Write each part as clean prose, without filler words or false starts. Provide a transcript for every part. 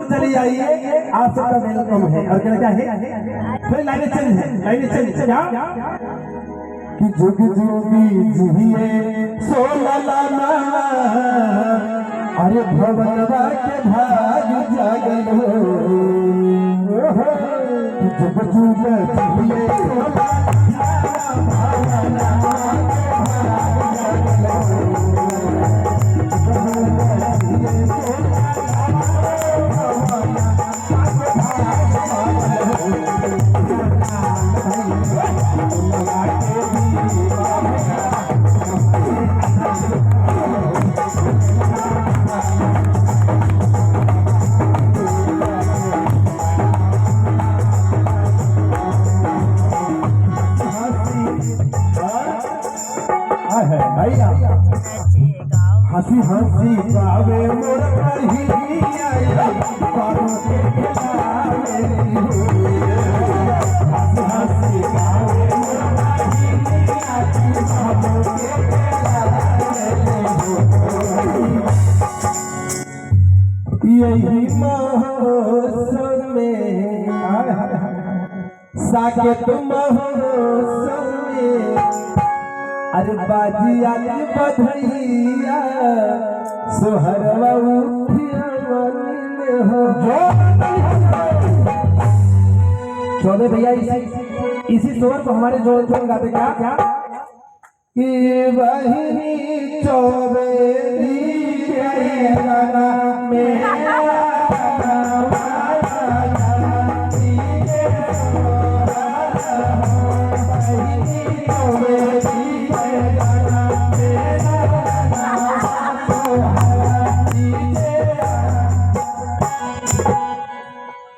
चली आइए, आप सबका वेलकम है। और क्या है फिर लाइनें चली क्या कि जुग जुगी जिए सो लाना, अरे भवनवा के भाग जागल हो, जुग जुग जिए सो हंसी हंसी गावे मोर कहिया पारो के खिलावे हंसी हंसी गावे मोर कहिया पारो के खिलावे यही महोत्सव में साकेत महोत्सव में अरे बाजी आली बधैया सोहरवा उठिया मन हो। चौबे भैया इसी सोहर को हमारे जोधपुर में गाते क्या कि वही चौबे गाना में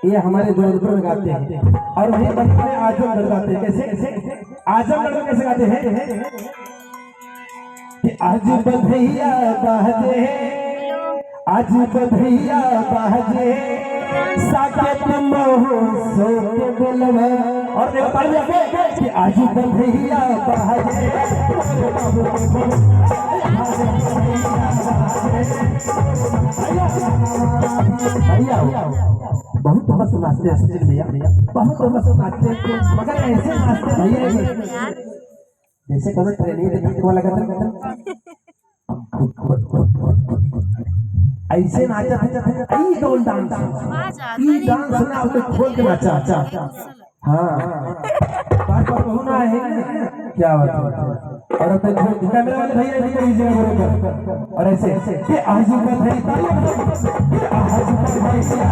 ये हमारे जोधपुर में गाते हैं। और वहीं बचपन में आजमगढ़ गाते हैं। कैसे आजमगढ़ में कैसे गाते हैं कि आज बधैया बाजे, आज बधैया बाजे साकेत महोत्सव के बेलवा। और कि आज बधैया बाजे बहुत मस्त नाचते हैं सचिन भैया, बहुत मस्त नाचते हैं, मगर ऐसे नाचते भैया जैसे कभी ट्रेनिंग देखने को लगा था ऐसे नाचा था। ई डोल डांस, ई डांस ना आपने खोल के नाचा। हाँ बात कहना है क्या बात है। और अब कैमरा वाले भैया भी कहीं जगह बरोबर और ऐसे कि आज बधैया आज बधैया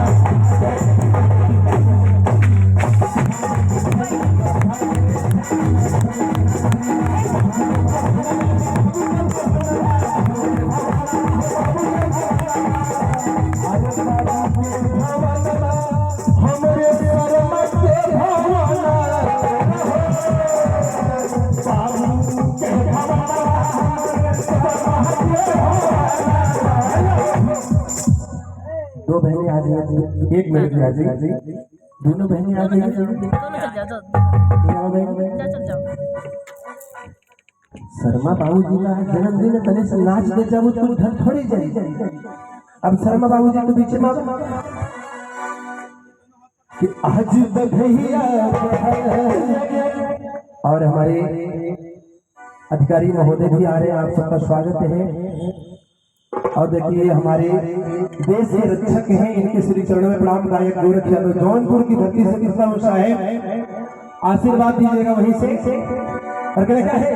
दो बहनें आ जाइए, एक मिनट में आ जाइए, दोनों बहनें आ जाइए, शर्मा बाबू जी का जन्मदिन है, तने से नाच दे जाओ तुम घर थोड़ी जाइए। अब शर्मा बाबू जी के पीछे में कि आज बधैया। और हमारे अधिकारी महोदय भी आ रहे हैं, आप सबका स्वागत है। और देखिए हमारे देश के रक्षक हैं, इनके श्री चरणों में प्रणाम। गायक गोरख यादव जौनपुर की धरती से कितना उत्साह है, आशीर्वाद दीजिएगा वहीं से। और क्या है